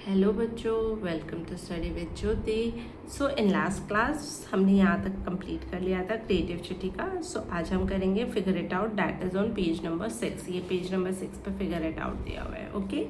Hello बच्चों, welcome to study with Jyoti. So in last class हमने यहाँ तक कंप्लीट कर लिया था क्रिएटिव चिट्ठी का। सो आज हम करेंगे figure it out, that is on page number 6। ये पेज नंबर 6 पे फिगर इट आउट दिया हुआ है। Okay,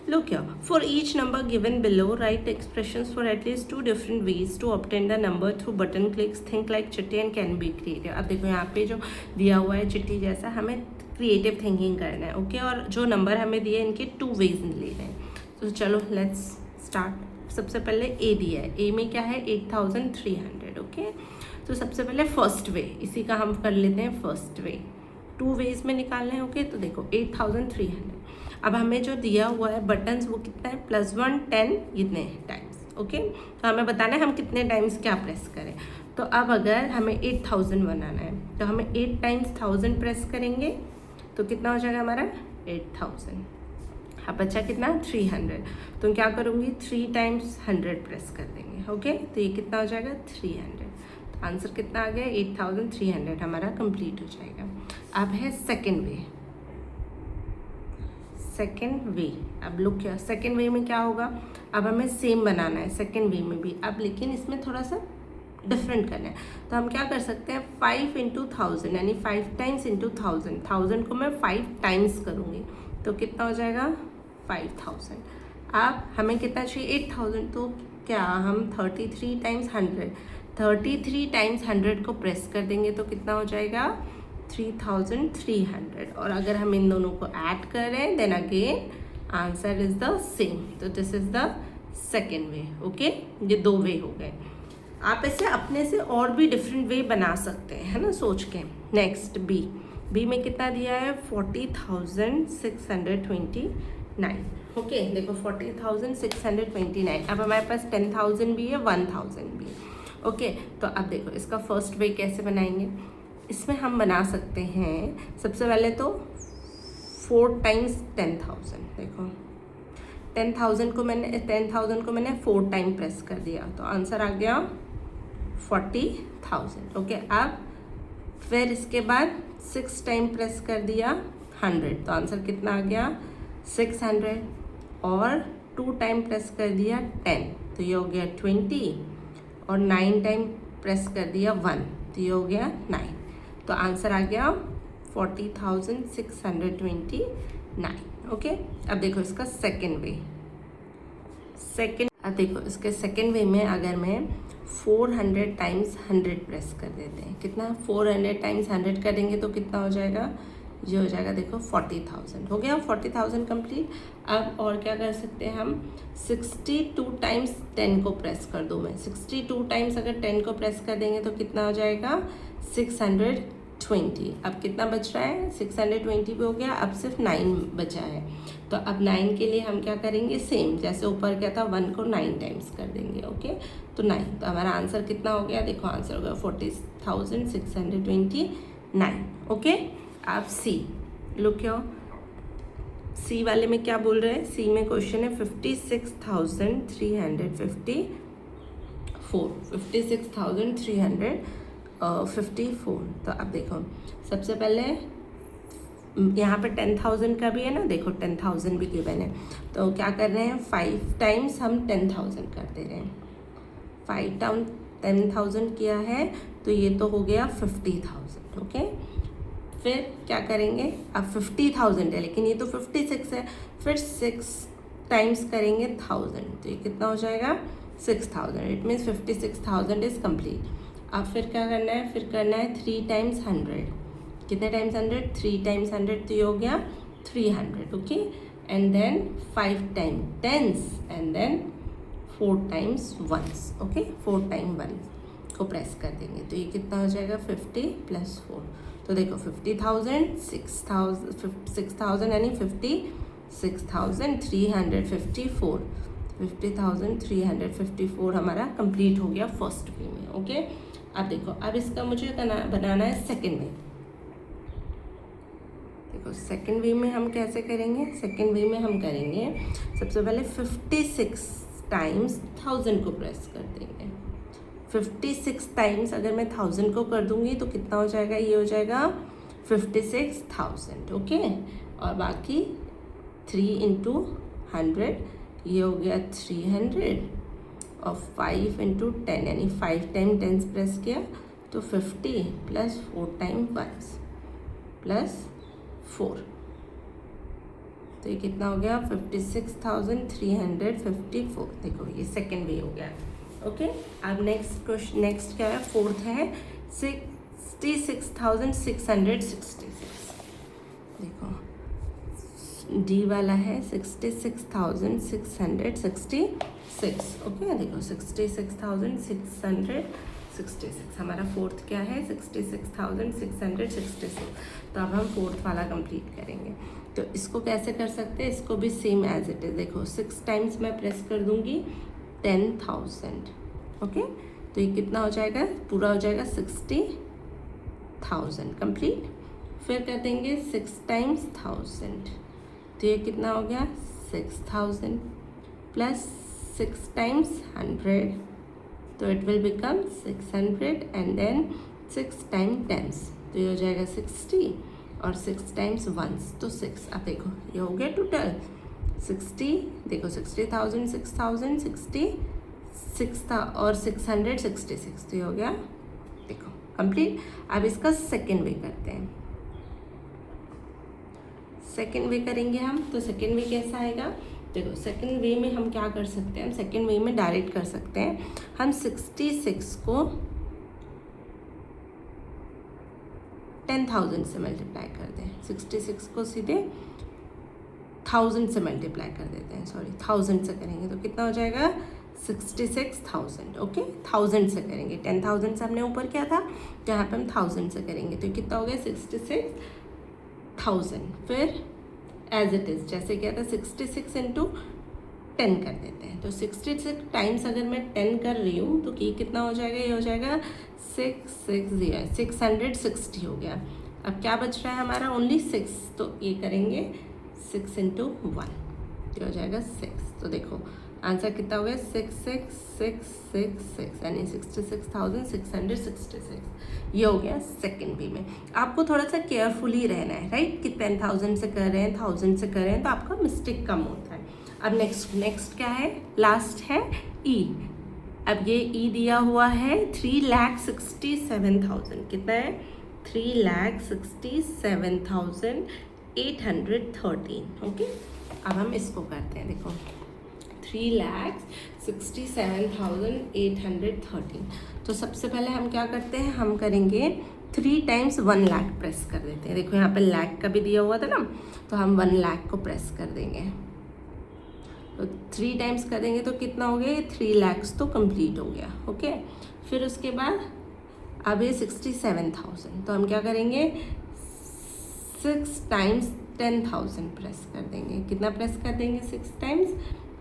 look here, for each number given below write expressions for at least 2 different ways to obtain the number through button clicks, think like चिट्ठी and can be creative. अब देखो यहाँ पे जो दिया हुआ है चिट्ठी जैसा, हमें क्रिएटिव थिंकिंग करना है। ओके, और जो नंबर हमें दिए इनके 2 वेज लेने हैं। तो चलो लेट्स स्टार्ट। सबसे पहले ए दिया है, ए में क्या है 8300। ओके, तो सबसे पहले फर्स्ट वे, इसी का हम कर लेते हैं फर्स्ट वे। 2 वेज में निकालना है। ओके, तो देखो 8300। अब हमें जो दिया हुआ है बटन्स वो कितना है, +1 10 इतने टाइम्स। ओके, तो हमें बताना है हम कितने टाइम्स क्या प्रेस करें। तो अब अगर हमें 8000 बनाना है तो हमें 8 टाइम्स 1000 प्रेस करेंगे तो कितना हो जाएगा हमारा 8000। अब बचा कितना 300, तो क्या करूँगी 3 टाइम्स 100 प्रेस कर देंगे। ओके, तो ये कितना हो जाएगा 300। तो आंसर कितना आ गया 8300 हमारा कंप्लीट हो जाएगा। अब है सेकेंड वे। सेकेंड वे, अब लुक क्या सेकेंड वे में क्या होगा, अब हमें सेम बनाना है सेकेंड वे में भी, अब लेकिन इसमें थोड़ा सा डिफरेंट करना है। तो हम क्या कर सकते हैं 5 × 1000 यानी 5 टाइम्स × 1000। 1000 को मैं 5 टाइम्स करूँगी तो कितना हो जाएगा 5000। अब हमें कितना चाहिए 8000, तो क्या हम 33 टाइम्स 100, 33 टाइम्स 100 को प्रेस कर देंगे तो कितना हो जाएगा 3300। और अगर हम इन दोनों को ऐड करें then again answer is the same. तो this is the second way. Okay, ये 2 वे हो गए। आप ऐसे अपने से और भी डिफरेंट वे बना सकते हैं, है ना, सोच के। नेक्स्ट बी, बी में कितना दिया है 40,629। ओके, देखो 40,629। अब हमारे पास 10,000 भी है 1000 भी है। ओके, तो अब देखो इसका फर्स्ट वे कैसे बनाएंगे। इसमें हम बना सकते हैं सबसे पहले तो 4 टाइम्स 10,000। देखो 10,000 को मैंने 4 टाइम प्रेस कर दिया तो आंसर आ गया 40,000। ओके, अब फिर इसके बाद 6 टाइम प्रेस कर दिया 100 तो आंसर कितना आ गया 600। और 2 टाइम प्रेस कर दिया 10 तो ये हो गया 20। और 9 टाइम प्रेस कर दिया 1 तो ये हो गया 9। तो आंसर आ गया 40,629। ओके, अब देखो इसका सेकेंड वे। अब देखो इसके सेकेंड वे में अगर मैं 400 टाइम्स 100 प्रेस कर देते हैं, कितना 400 टाइम्स 100 करेंगे तो कितना हो जाएगा, ये हो जाएगा देखो 40,000। हो गया 40,000 कंप्लीट। अब और क्या कर सकते हैं हम 62 टाइम्स 10 को प्रेस कर दूँ मैं, 62 टाइम्स अगर 10 को प्रेस कर देंगे तो कितना हो जाएगा 620। अब कितना बच रहा है 620 भी हो गया, अब सिर्फ 9 बचा है। तो अब 9 के लिए हम क्या करेंगे, सेम जैसे ऊपर क्या था 1 को 9 टाइम्स कर देंगे। ओके, तो 9, तो हमारा आंसर कितना हो गया, देखो आंसर हो गया 40,629। ओके, आप सी लुक क्यों, सी वाले में क्या बोल रहे हैं, सी में क्वेश्चन है 56,354, 56,354। तो अब देखो सबसे पहले यहाँ पे 10,000 का भी है ना, देखो 10,000 भी गिवन है। तो क्या कर रहे हैं 5 टाइम्स हम 10,000 कर दे रहे हैं। 5 टाइम 10,000 किया है तो ये तो हो गया 50,000। ओके, फिर क्या करेंगे, अब 50,000 है लेकिन ये तो 56 है, फिर 6 टाइम्स करेंगे 1000 तो ये कितना हो जाएगा 6000। It means 56,000 is complete. अब फिर क्या करना है, फिर करना है 3 टाइम्स 100। कितने टाइम्स 100, 3 टाइम्स 100 तो ये हो गया 300। Okay, and then 5 time 10s and then 4 times 1s। Okay, 4 time 1 को प्रेस कर देंगे तो ये कितना हो जाएगा 50 + 4। तो देखो 50,000 6,000 यानी 56,354, 50,354 हमारा कंप्लीट हो गया फर्स्ट वे में। ओके, अब देखो अब इसका मुझे बनाना है सेकेंड वे। देखो सेकेंड वे में हम कैसे करेंगे, सेकेंड वे में हम करेंगे सबसे पहले 56 टाइम्स 1000 को प्रेस कर देंगे। 56 टाइम्स अगर मैं 1000 को कर दूंगी तो कितना हो जाएगा, ये हो जाएगा 56,000। ओके, और बाकी 3 × 100 ये हो गया 300 और 5 इंटू 10 यानी 5 टाइम 10 प्रेस किया तो 50 प्लस 4 टाइम 1 प्लस 4, तो ये कितना हो गया 56,354। देखो ये सेकेंड वे हो गया। ओके, अब नेक्स्ट क्वेश्चन, नेक्स्ट क्या है, फोर्थ है 66,666। देखो डी वाला है 66,666। ओके, देखो 66,666 हमारा फोर्थ क्या है 66,666। तो अब हम फोर्थ वाला कंप्लीट करेंगे। तो इसको कैसे कर सकते हैं, इसको भी सेम एज इट इज़। देखो 6 टाइम्स मैं प्रेस कर दूंगी 10,000। ओके, तो ये कितना हो जाएगा, पूरा हो जाएगा 60,000 कंप्लीट। फिर कर देंगे 6 टाइम्स 1000, तो ये कितना हो गया 6000 प्लस 6 टाइम्स 100, तो it will become 600 and then 6 time 10s, तो ये हो जाएगा 60 और 6 टाइम्स 1s तो 6। अब देखो ये हो गया टोटल 60। देखो 60,000 6,000 60 और 666, तो ये हो गया देखो कंप्लीट। अब इसका सेकेंड वे करते हैं। सेकेंड वे करेंगे हम, तो सेकेंड वे कैसा आएगा, देखो सेकेंड वे में हम क्या कर सकते हैं, हम सेकेंड वे में डायरेक्ट कर सकते हैं। हम 66 को 10,000 से मल्टीप्लाई कर दें, 66 को सीधे 1000 से मल्टीप्लाई कर देते हैं, सॉरी 1000 से करेंगे तो कितना हो जाएगा 66,000। ओके, 1000 से करेंगे, 10,000 से हमने ऊपर किया था, तो यहाँ पे हम 1000 से करेंगे तो कितना हो गया 66,000। फिर एज इट इज़ जैसे क्या था 66 इंटू 10 कर देते हैं, तो 66 टाइम्स अगर मैं 10 कर रही हूँ तो ये कितना हो जाएगा, ये हो जाएगा 660 हो गया। अब क्या बच रहा है हमारा ओनली 6, तो ये करेंगे 6 इंटू 1, ये हो जाएगा 6। तो देखो आंसर कितना हो गया 66666 यानी 66,666। ये हो गया सेकेंड वे में। आपको थोड़ा सा केयरफुली रहना है, राइट, कि 10,000 से कर रहे हैं 1000 से कर रहे हैं तो आपका मिस्टेक कम होता है। अब नेक्स्ट क्या है, लास्ट है ई। अब ये ई दिया हुआ है 3,67,000, कितना है 3,67,813। ओके, अब हम इसको करते हैं। देखो 3,67,813, तो सबसे पहले हम क्या करते हैं, हम करेंगे 3 टाइम्स 1 लाख प्रेस कर देते हैं। देखो यहाँ पे लाख का भी दिया हुआ था ना, तो हम 1 लाख को प्रेस कर देंगे, तो 3 टाइम्स कर देंगे तो कितना हो गया 3 लाख तो कंप्लीट हो गया। ओके, फिर उसके बाद अब ये 67,000, तो हम क्या करेंगे 6 टाइम्स 10,000 प्रेस कर देंगे। कितना प्रेस कर देंगे 6 टाइम्स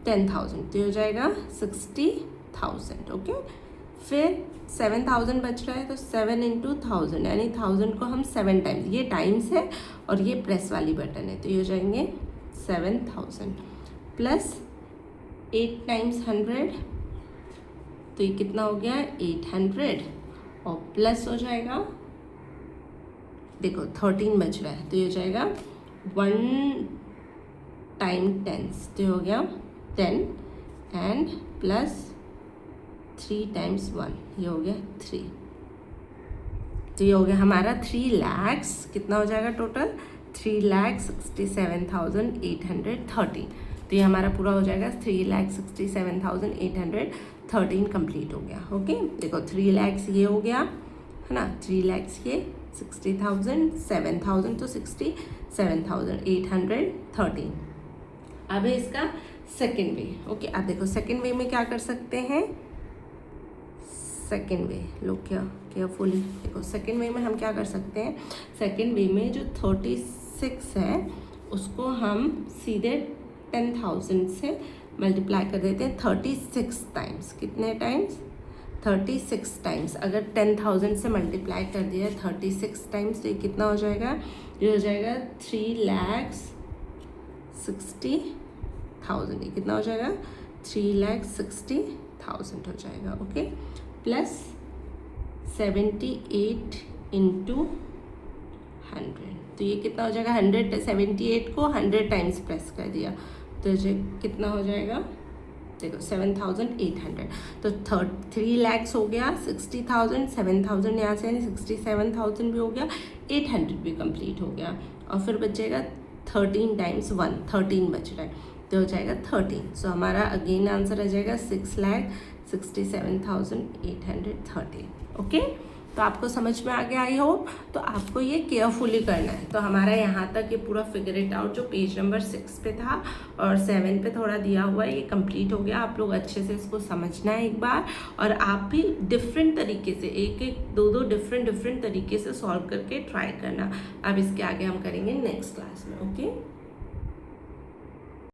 10,000, तो हो जाएगा 60,000। ओके, फिर 7,000 बच रहा है तो 7 इंटू 1000 यानी 1000 को हम 7 टाइम्स, ये टाइम्स है और ये प्रेस वाली बटन है, तो ये हो जाएंगे 7,000 प्लस 8 टाइम्स 100, तो ये कितना हो गया 800 और प्लस हो जाएगा देखो 13 बच रहा है, तो ये हो जाएगा 1 टाइम 10, तो ये हो गया 10 एंड प्लस 3 टाइम्स 1, ये हो गया 3, तो ये हो गया हमारा 3 लाख। कितना हो जाएगा टोटल 3,67,813, तो ये हमारा पूरा हो जाएगा 3,67,813 कंप्लीट हो गया। ओके, देखो 3 लाख ये हो गया है ना, 3 लाख ये 60,000 7,000 तो 67,813। अब है इसका सेकेंड वे। ओके, अब देखो सेकेंड वे में क्या कर सकते हैं, सेकेंड वे लोग केयरफुली देखो, सेकेंड वे में हम क्या कर सकते हैं, सेकेंड वे में जो 36 है उसको हम सीधे 10,000 से मल्टीप्लाई कर देते हैं 36 टाइम्स। कितने टाइम्स 36 टाइम्स। अगर 10,000 से मल्टीप्लाई कर दिया 36 टाइम्स तो ये कितना हो जाएगा, ये हो जाएगा 3,60,000। ये कितना हो जाएगा 3,60,000 हो जाएगा। ओके, प्लस 78 इंटू 100, तो ये कितना हो जाएगा 178 को 100 टाइम्स प्रेस कर दिया तो ये कितना हो जाएगा देखो 7,800, तो 3 lakhs हो गया, 60,000, 7,000 यहाँ से 67,000 भी हो गया, 800 भी कंप्लीट हो गया, और फिर बचेगा 13 टाइम्स 1, 13 बच रहा है, तो हो जाएगा 13। सो हमारा अगेन आंसर आ जाएगा 6,67,830। ओके, तो आपको समझ में आ गया आई होप। तो आपको ये केयरफुली करना है। तो हमारा यहाँ तक ये पूरा फिगर इट आउट जो पेज नंबर 6 पे था और 7 पे थोड़ा दिया हुआ है, ये कंप्लीट हो गया। आप लोग अच्छे से इसको समझना है एक बार, और आप भी डिफरेंट तरीके से एक एक दो डिफरेंट तरीके से सॉल्व करके ट्राई करना। अब इसके आगे हम करेंगे नेक्स्ट क्लास में। ओके।